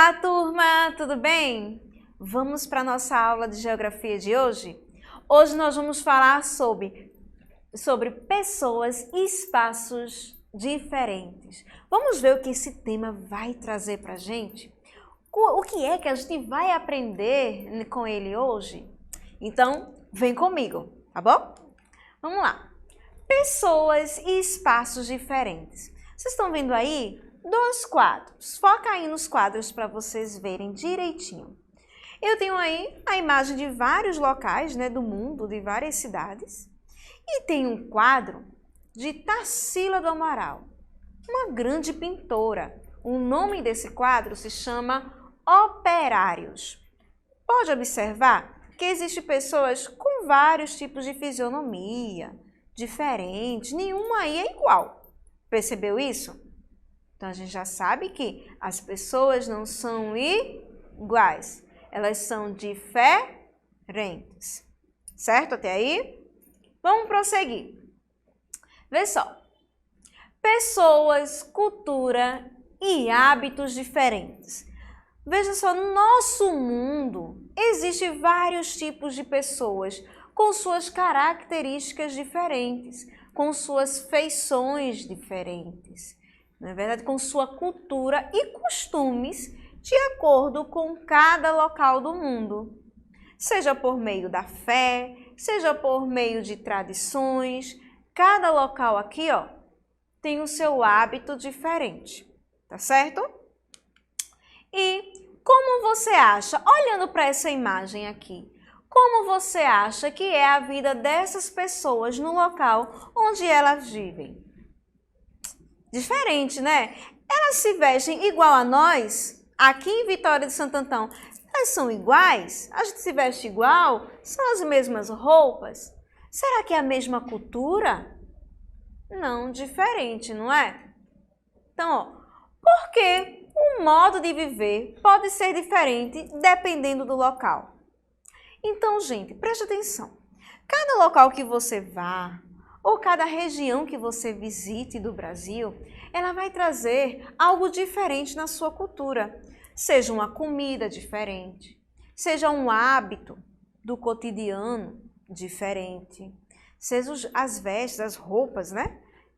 Olá, turma! Tudo bem? Vamos para a nossa aula de geografia de hoje? Hoje nós vamos falar sobre pessoas e espaços diferentes. Vamos ver o que esse tema vai trazer para a gente? O que é que a gente vai aprender com ele hoje? Então, vem comigo, tá bom? Vamos lá. Pessoas e espaços diferentes. Vocês estão vendo aí? Dois quadros. Foca aí nos quadros para vocês verem direitinho. Eu tenho aí a imagem de vários locais, do mundo, de várias cidades. E tem um quadro de Tarsila do Amaral, uma grande pintora. O nome desse quadro se chama Operários. Pode observar que existem pessoas com vários tipos de fisionomia, diferentes, nenhuma aí é igual. Percebeu isso? Então, a gente já sabe que as pessoas não são iguais, elas são diferentes. Certo até aí? Vamos prosseguir. Vê só. Pessoas, cultura e hábitos diferentes. Veja só, no nosso mundo existem vários tipos de pessoas com suas características diferentes, com suas feições diferentes. Na verdade, com sua cultura e costumes de acordo com cada local do mundo. Seja por meio da fé, seja por meio de tradições, cada local aqui, tem o seu hábito diferente, tá certo? E como você acha, olhando para essa imagem aqui, como você acha que é a vida dessas pessoas no local onde elas vivem? Diferente, né? Elas se vestem igual a nós, aqui em Vitória de Santo Antão. Elas são iguais? A gente se veste igual? São as mesmas roupas? Será que é a mesma cultura? Não, diferente, não é? Então, por que o modo de viver pode ser diferente dependendo do local? Então, gente, preste atenção. Cada local que você vá, ou cada região que você visite do Brasil, ela vai trazer algo diferente na sua cultura. Seja uma comida diferente, seja um hábito do cotidiano diferente, seja as vestes, as roupas,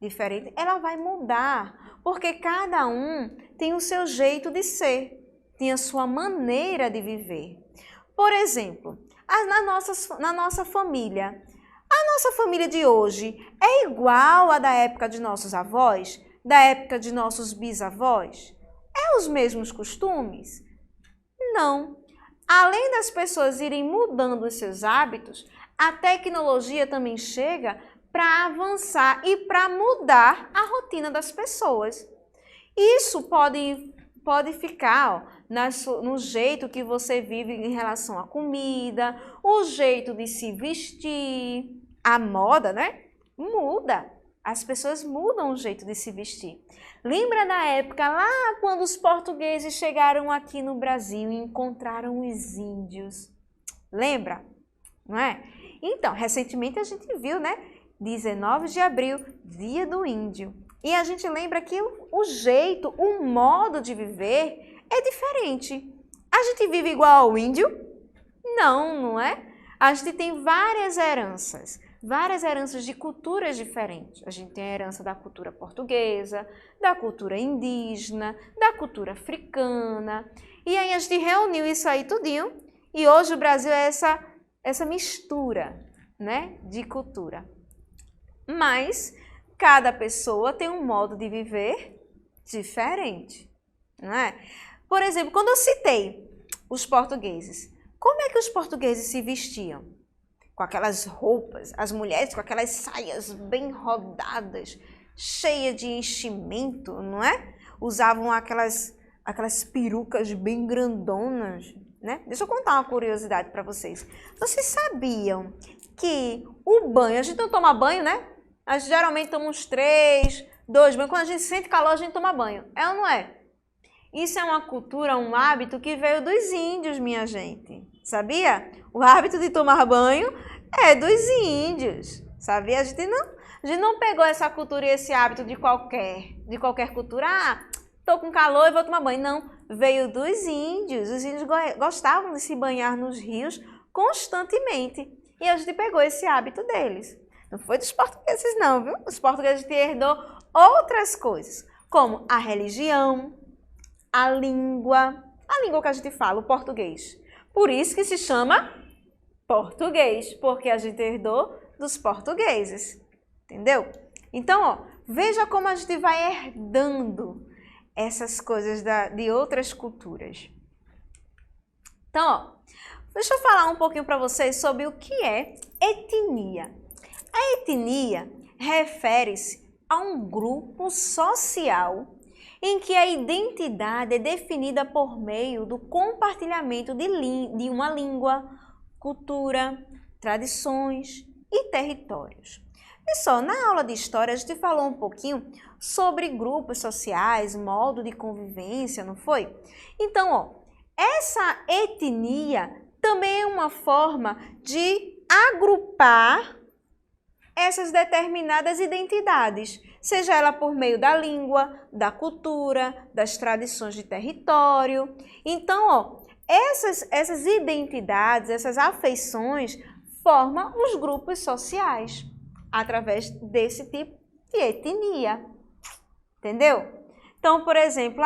diferente. Ela vai mudar, porque cada um tem o seu jeito de ser, tem a sua maneira de viver. Por exemplo, na nossa família, a nossa família de hoje é igual à da época de nossos avós, da época de nossos bisavós? É os mesmos costumes? Não. Além das pessoas irem mudando os seus hábitos, a tecnologia também chega para avançar e para mudar a rotina das pessoas. Isso pode ficar no jeito que você vive em relação à comida, o jeito de se vestir. A moda, muda. As pessoas mudam o jeito de se vestir. Lembra da época lá quando os portugueses chegaram aqui no Brasil e encontraram os índios? Lembra? Não é? Então, recentemente a gente viu, 19 de abril, Dia do Índio. E a gente lembra que o jeito, o modo de viver é diferente. A gente vive igual ao índio? Não, não é? A gente tem várias heranças de culturas diferentes. A gente tem a herança da cultura portuguesa, da cultura indígena, da cultura africana. E aí a gente reuniu isso aí tudinho e hoje o Brasil é essa mistura, de cultura. Mas cada pessoa tem um modo de viver diferente, não é? Por exemplo, quando eu citei os portugueses, como é que os portugueses se vestiam? Com aquelas roupas, as mulheres com aquelas saias bem rodadas, cheias de enchimento, não é? Usavam aquelas perucas bem grandonas, Deixa eu contar uma curiosidade para vocês. Vocês sabiam que o banho, a gente não toma banho, A gente geralmente toma uns 3, 2 banhos. Quando a gente sente calor, a gente toma banho. É ou não é? Isso é uma cultura, um hábito que veio dos índios, minha gente. Sabia? O hábito de tomar banho é dos índios. Sabia? A gente não pegou essa cultura e esse hábito de qualquer cultura. Tô com calor e vou tomar banho. Não. veio dos índios. Os índios gostavam de se banhar nos rios constantemente. E a gente pegou esse hábito deles. Não foi dos portugueses não, viu? Os portugueses herdou outras coisas, como a religião, a língua que a gente fala, o português. Por isso que se chama português, porque a gente herdou dos portugueses, entendeu? Então, ó, veja como a gente vai herdando essas coisas de outras culturas. Então, ó, deixa eu falar um pouquinho para vocês sobre o que é etnia. A etnia refere-se a um grupo social em que a identidade é definida por meio do compartilhamento de uma língua, cultura, tradições e territórios. Pessoal, na aula de história a gente falou um pouquinho sobre grupos sociais, modo de convivência, não foi? Então, ó, essa etnia também é uma forma de agrupar essas determinadas identidades, seja ela por meio da língua, da cultura, das tradições de território. Então, ó, essas identidades, essas afeições formam os grupos sociais através desse tipo de etnia, entendeu? Então, por exemplo,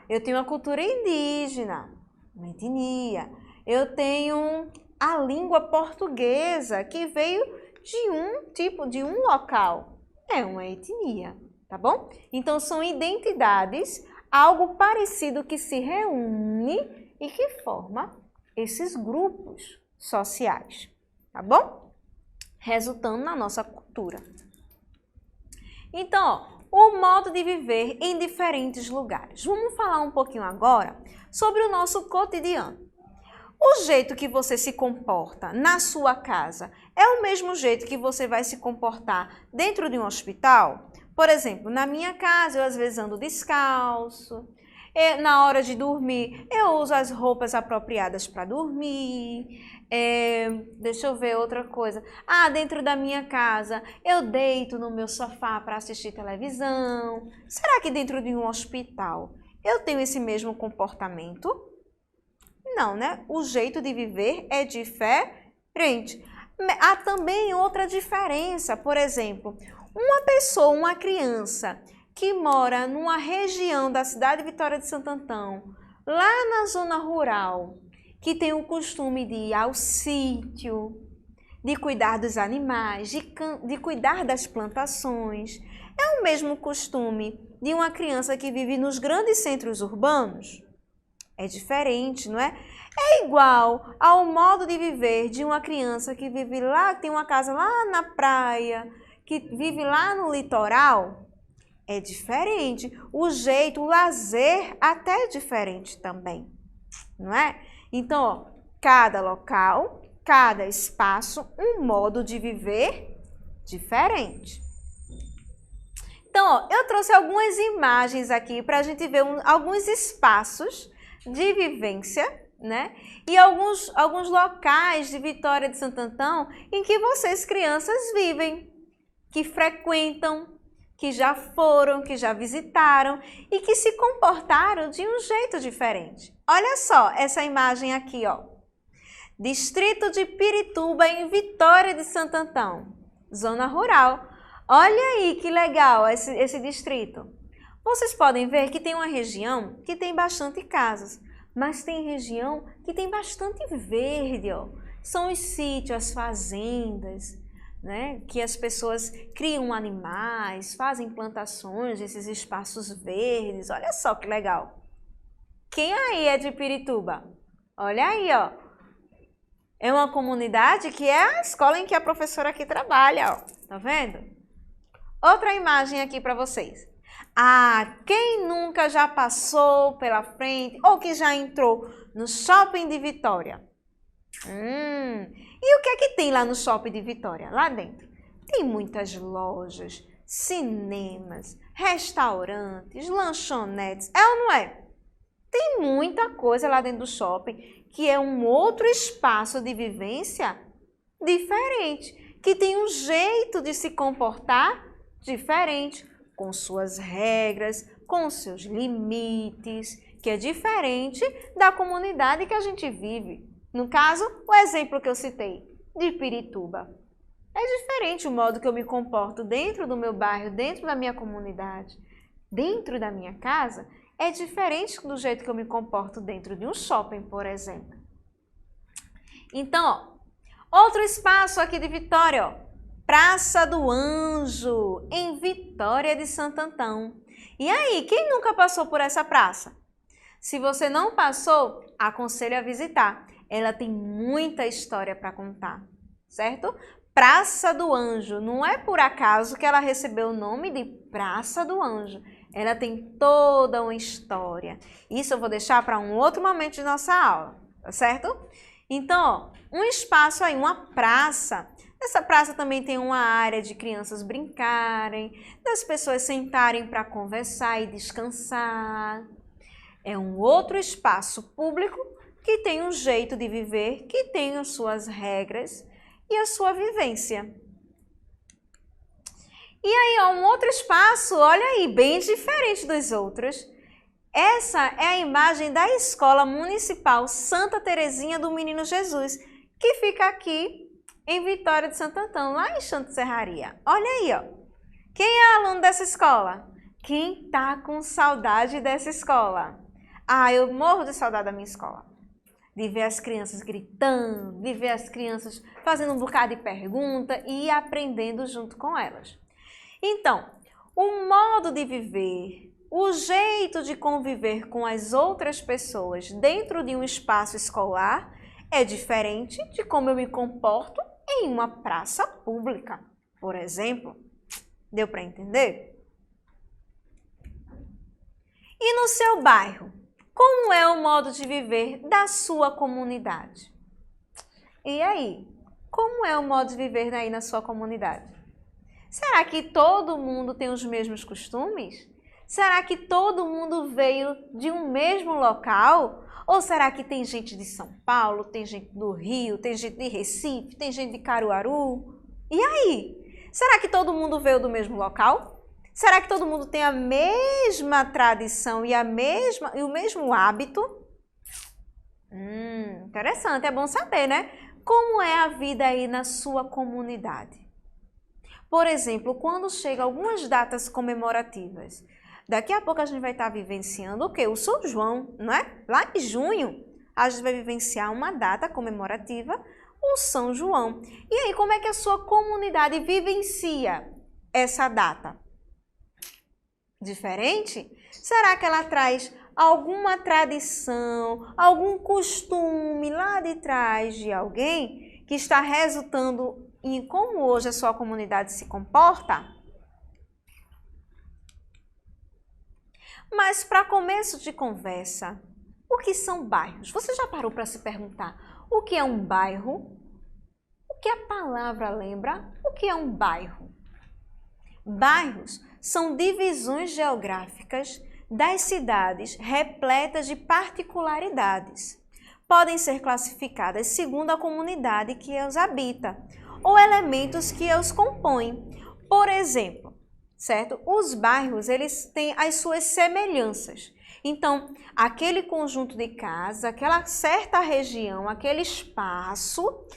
eu tenho uma cultura indígena, uma etnia. Eu tenho a língua portuguesa que veio de um tipo, de um local. É uma etnia, tá bom? Então, são identidades, algo parecido que se reúne e que forma esses grupos sociais, tá bom? Resultando na nossa cultura. Então, ó, o modo de viver em diferentes lugares. Vamos falar um pouquinho agora sobre o nosso cotidiano. O jeito que você se comporta na sua casa é o mesmo jeito que você vai se comportar dentro de um hospital? Por exemplo, na minha casa eu às vezes ando descalço, na hora de dormir eu uso as roupas apropriadas para dormir, deixa eu ver outra coisa. Dentro da minha casa eu deito no meu sofá para assistir televisão. Será que dentro de um hospital eu tenho esse mesmo comportamento? Não, né? O jeito de viver é diferente. Há também outra diferença, por exemplo, uma pessoa, uma criança que mora numa região da cidade de Vitória de Santo Antão, lá na zona rural, que tem o costume de ir ao sítio, de cuidar dos animais, de cuidar das plantações, é o mesmo costume de uma criança que vive nos grandes centros urbanos? É diferente, não é? É igual ao modo de viver de uma criança que vive lá, tem uma casa lá na praia, que vive lá no litoral. É diferente. O jeito, o lazer até é diferente também, não é? Então, ó, cada local, cada espaço, um modo de viver diferente. Então, ó, eu trouxe algumas imagens aqui para a gente ver alguns espaços de vivência, né? E alguns locais de Vitória de Santo Antão em que vocês, crianças, vivem, que frequentam, que já foram, que já visitaram e que se comportaram de um jeito diferente. Olha só essa imagem aqui, ó. Distrito de Pirituba, em Vitória de Santo Antão, zona rural. Olha aí que legal esse distrito. Vocês podem ver que tem uma região que tem bastante casas, mas tem região que tem bastante verde, ó. São os sítios, as fazendas, né? Que as pessoas criam animais, fazem plantações, esses espaços verdes. Olha só que legal. Quem aí é de Pirituba? Olha aí, ó. É uma comunidade que é a escola em que a professora aqui trabalha, ó. Tá vendo? Outra imagem aqui para vocês. Quem nunca já passou pela frente ou que já entrou no shopping de Vitória? E o que é que tem lá no shopping de Vitória? Lá dentro tem muitas lojas, cinemas, restaurantes, lanchonetes. É ou não é? Tem muita coisa lá dentro do shopping que é um outro espaço de vivência diferente, que tem um jeito de se comportar diferente, com suas regras, com seus limites, que é diferente da comunidade que a gente vive. No caso, o exemplo que eu citei, de Pirituba. É diferente o modo que eu me comporto dentro do meu bairro, dentro da minha comunidade, dentro da minha casa, é diferente do jeito que eu me comporto dentro de um shopping, por exemplo. Então, ó, outro espaço aqui de Vitória, ó, Praça do Anjo, em Vitória de Santo Antão. E aí, quem nunca passou por essa praça? Se você não passou, aconselho a visitar. Ela tem muita história para contar, certo? Praça do Anjo, não é por acaso que ela recebeu o nome de Praça do Anjo. Ela tem toda uma história. Isso eu vou deixar para um outro momento de nossa aula, tá certo? Então, ó, um espaço aí, uma praça. Nessa praça também tem uma área de crianças brincarem, das pessoas sentarem para conversar e descansar. É um outro espaço público que tem um jeito de viver, que tem as suas regras e a sua vivência. E aí, ó, um outro espaço, olha aí, bem diferente dos outros. Essa é a imagem da Escola Municipal Santa Terezinha do Menino Jesus, que fica aqui em Vitória de Santo Antão, lá em Santo Serraria. Olha aí, ó. Quem é aluno dessa escola? Quem tá com saudade dessa escola? Ah, eu morro de saudade da minha escola. De ver as crianças gritando, de ver as crianças fazendo um bocado de pergunta e aprendendo junto com elas. Então, o modo de viver, o jeito de conviver com as outras pessoas dentro de um espaço escolar é diferente de como eu me comporto em uma praça pública, por exemplo. Deu para entender? E no seu bairro, como é o modo de viver da sua comunidade? E aí, como é o modo de viver aí na sua comunidade? Será que todo mundo tem os mesmos costumes? Será que todo mundo veio de um mesmo local? Ou será que tem gente de São Paulo, tem gente do Rio, tem gente de Recife, tem gente de Caruaru? E aí? Será que todo mundo veio do mesmo local? Será que todo mundo tem a mesma tradição e o mesmo hábito? Interessante, é bom saber, né? Como é a vida aí na sua comunidade? Por exemplo, quando chegam algumas datas comemorativas, daqui a pouco a gente vai estar vivenciando o quê? O São João, não é? Lá em junho, a gente vai vivenciar uma data comemorativa, o São João. E aí, como é que a sua comunidade vivencia essa data? Diferente? Será que ela traz alguma tradição, algum costume lá de trás de alguém que está resultando em como hoje a sua comunidade se comporta? Mas para começo de conversa, o que são bairros? Você já parou para se perguntar o que é um bairro? O que a palavra lembra? O que é um bairro? Bairros são divisões geográficas das cidades repletas de particularidades. Podem ser classificadas segundo a comunidade que os habita ou elementos que os compõem. Por exemplo, certo? Os bairros, eles têm as suas semelhanças. Então, aquele conjunto de casas, aquela certa região, aquele espaço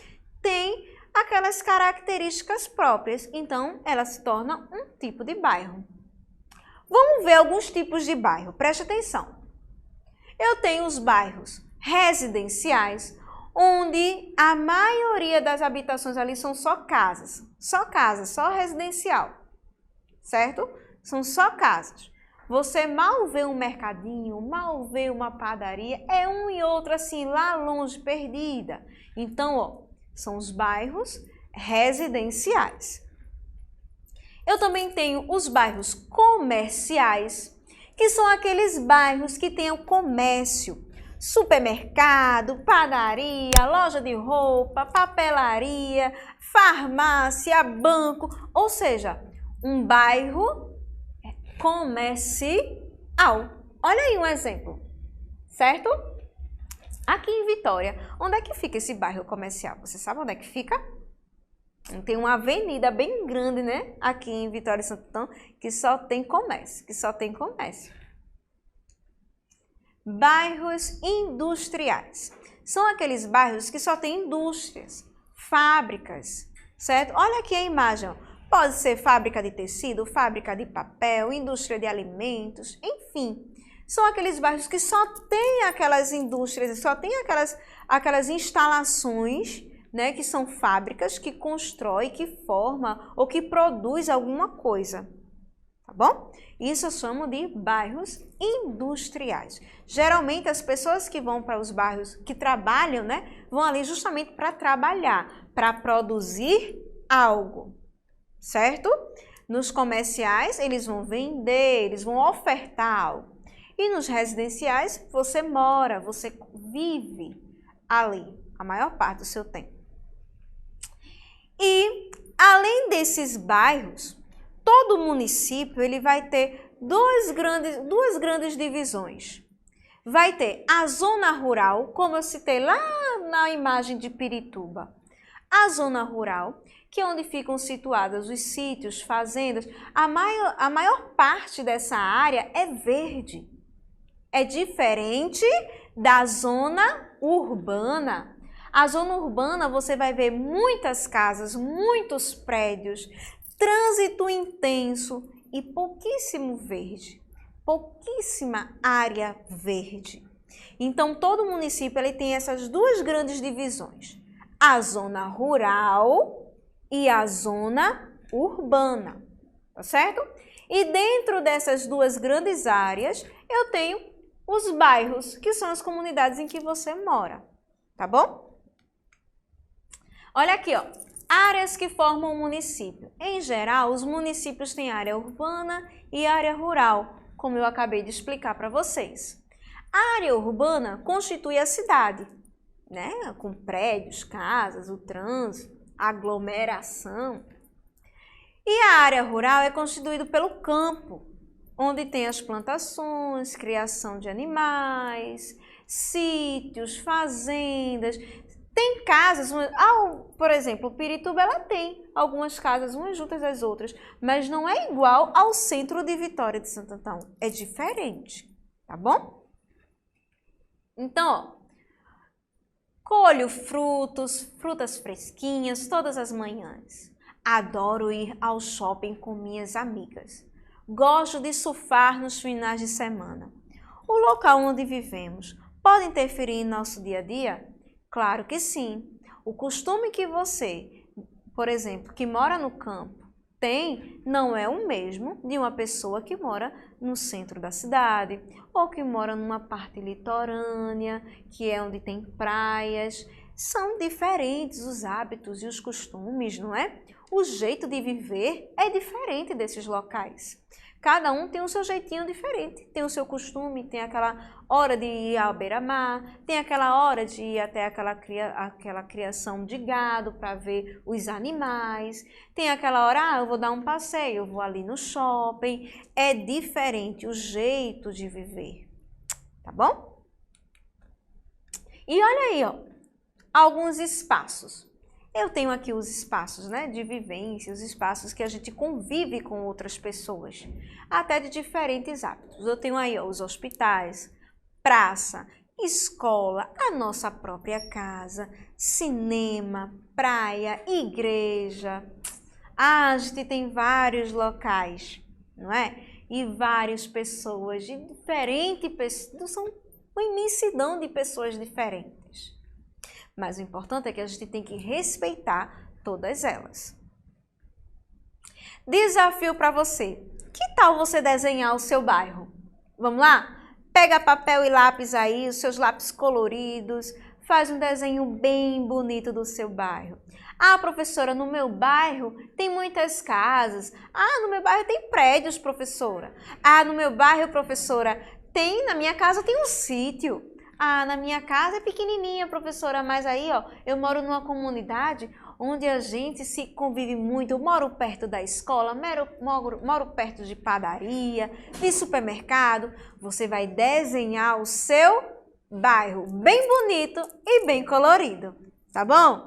tem aquelas características próprias. Então, ela se torna um tipo de bairro. Vamos ver alguns tipos de bairro. Preste atenção. Eu tenho os bairros residenciais, onde a maioria das habitações ali são só casas, só residencial, certo? São só casas. Você mal vê um mercadinho, mal vê uma padaria, é um e outro assim, lá longe, perdida. Então, ó, são os bairros residenciais. Eu também tenho os bairros comerciais, que são aqueles bairros que têm o comércio, supermercado, padaria, loja de roupa, papelaria, farmácia, banco, ou seja, um bairro comercial. Olha aí um exemplo, certo? Aqui em Vitória, onde é que fica esse bairro comercial? Você sabe onde é que fica? Tem uma avenida bem grande, né? Aqui em Vitória e Santo Antão, que só tem comércio, Bairros industriais. São aqueles bairros que só tem indústrias, fábricas, certo? Olha aqui a imagem, ó. Pode ser fábrica de tecido, fábrica de papel, indústria de alimentos, enfim. São aqueles bairros que só tem aquelas indústrias, só tem aquelas instalações, né, que são fábricas que constrói, que forma ou que produz alguma coisa, tá bom? Isso eu chamo de bairros industriais. Geralmente as pessoas que vão para os bairros, que trabalham, né, vão ali justamente para trabalhar, para produzir algo, certo? Nos comerciais eles vão vender, eles vão ofertar algo. E nos residenciais você mora, você vive ali a maior parte do seu tempo. E além desses bairros, todo município ele vai ter duas grandes divisões. Vai ter a zona rural, como eu citei lá na imagem de Pirituba. A zona rural, que é onde ficam situados os sítios, fazendas. A maior parte dessa área é verde. É diferente da zona urbana. A zona urbana você vai ver muitas casas, muitos prédios, trânsito intenso e pouquíssimo verde, pouquíssima área verde. Então, todo município ele tem essas duas grandes divisões, a zona rural e a zona urbana, tá certo? E dentro dessas duas grandes áreas, eu tenho os bairros, que são as comunidades em que você mora, tá bom? Olha aqui, ó. Áreas que formam o município. Em geral, os municípios têm área urbana e área rural, como eu acabei de explicar para vocês. A área urbana constitui a cidade, né? Com prédios, casas, o trânsito, aglomeração. E a área rural é constituída pelo campo, onde tem as plantações, criação de animais, sítios, fazendas. Tem casas, por exemplo, Pirituba ela tem algumas casas, umas juntas das outras, mas não é igual ao centro de Vitória de Santo Antão, é diferente, tá bom? Então, ó, colho frutas fresquinhas todas as manhãs. Adoro ir ao shopping com minhas amigas. Gosto de surfar nos finais de semana. O local onde vivemos pode interferir em nosso dia a dia? Claro que sim. O costume que você, por exemplo, que mora no campo, tem, não é o mesmo de uma pessoa que mora no centro da cidade ou que mora numa parte litorânea, que é onde tem praias. São diferentes os hábitos e os costumes, não é? O jeito de viver é diferente desses locais. Cada um tem o seu jeitinho diferente, tem o seu costume, tem aquela hora de ir à beira-mar, tem aquela hora de ir até aquela criação de gado para ver os animais, tem aquela hora, eu vou dar um passeio, eu vou ali no shopping. É diferente o jeito de viver, tá bom? E olha aí, ó, alguns espaços. Eu tenho aqui os espaços, né, de vivência, os espaços que a gente convive com outras pessoas, até de diferentes hábitos. Eu tenho aí, ó, os hospitais, praça, escola, a nossa própria casa, cinema, praia, igreja. A gente tem vários locais, não é? E várias pessoas de diferentes, são uma imensidão de pessoas diferentes. Mas o importante é que a gente tem que respeitar todas elas. Desafio para você. Que tal você desenhar o seu bairro? Vamos lá? Pega papel e lápis aí, os seus lápis coloridos, faz um desenho bem bonito do seu bairro. Ah, professora, no meu bairro tem muitas casas. Ah, no meu bairro tem prédios, professora. Ah, no meu bairro, professora, na minha casa tem um sítio. Ah, na minha casa é pequenininha, professora, mas aí, ó, eu moro numa comunidade onde a gente se convive muito. Eu moro perto da escola, moro perto de padaria, de supermercado. Você vai desenhar o seu bairro bem bonito e bem colorido, tá bom?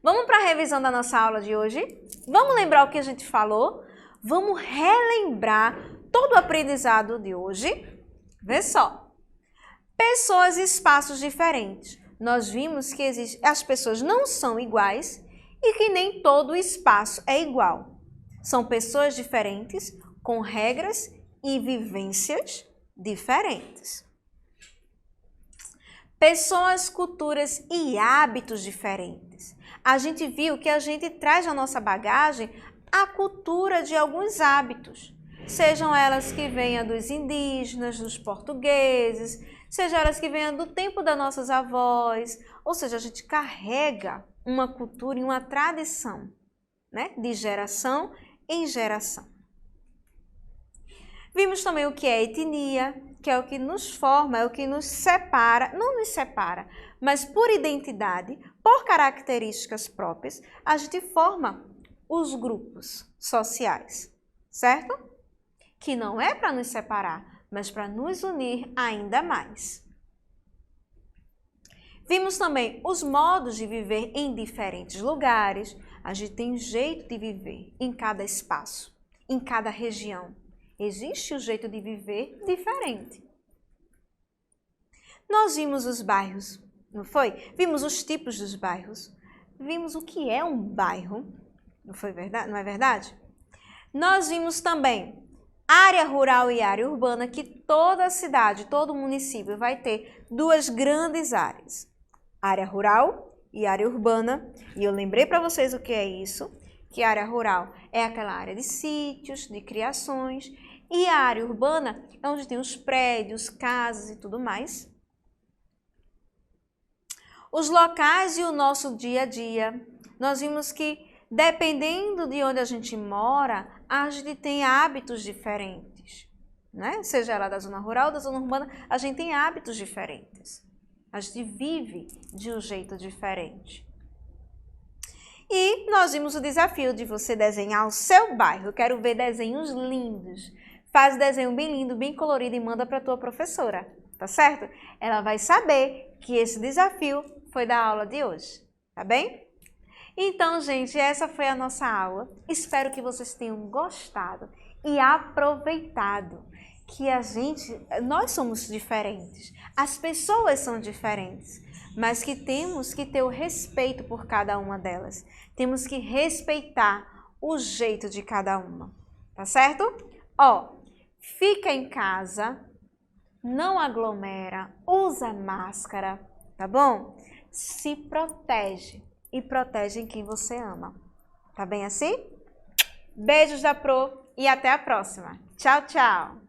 Vamos para a revisão da nossa aula de hoje? Vamos lembrar o que a gente falou? Vamos relembrar todo o aprendizado de hoje? Vê só. Pessoas e espaços diferentes. Nós vimos que as pessoas não são iguais e que nem todo o espaço é igual. São pessoas diferentes, com regras e vivências diferentes. Pessoas, culturas e hábitos diferentes. A gente viu que a gente traz na nossa bagagem a cultura de alguns hábitos, sejam elas que venham dos indígenas, dos portugueses, sejam elas que venham do tempo das nossas avós, ou seja, a gente carrega uma cultura e uma tradição, né, de geração em geração. Vimos também o que é etnia, que é o que nos forma, é o que nos separa, não nos separa, mas por identidade, por características próprias, a gente forma os grupos sociais, certo? Que não é para nos separar, mas para nos unir ainda mais. Vimos também os modos de viver em diferentes lugares. A gente tem um jeito de viver em cada espaço, em cada região. Existe um jeito de viver diferente. Nós vimos os bairros, não foi? Vimos os tipos dos bairros. Vimos o que é um bairro, não foi verdade? Não é verdade? Nós vimos também área rural e área urbana, que toda cidade, todo município vai ter duas grandes áreas. Área rural e área urbana. E eu lembrei para vocês o que é isso, que a área rural é aquela área de sítios, de criações, e a área urbana é onde tem os prédios, casas e tudo mais. Os locais e o nosso dia a dia. Nós vimos que, dependendo de onde a gente mora, a gente tem hábitos diferentes, né? Seja ela da zona rural ou da zona urbana, a gente tem hábitos diferentes. A gente vive de um jeito diferente. E nós vimos o desafio de você desenhar o seu bairro. Eu quero ver desenhos lindos. Faz o desenho bem lindo, bem colorido e manda para a tua professora, tá certo? Ela vai saber que esse desafio foi da aula de hoje, tá bem? Então, gente, essa foi a nossa aula. Espero que vocês tenham gostado e aproveitado que nós somos diferentes, as pessoas são diferentes, mas que temos que ter o respeito por cada uma delas. Temos que respeitar o jeito de cada uma, tá certo? Ó, fica em casa, não aglomera, usa máscara, tá bom? Se protege e protege quem você ama. Tá bem assim? Beijos da Pro e até a próxima. Tchau, tchau!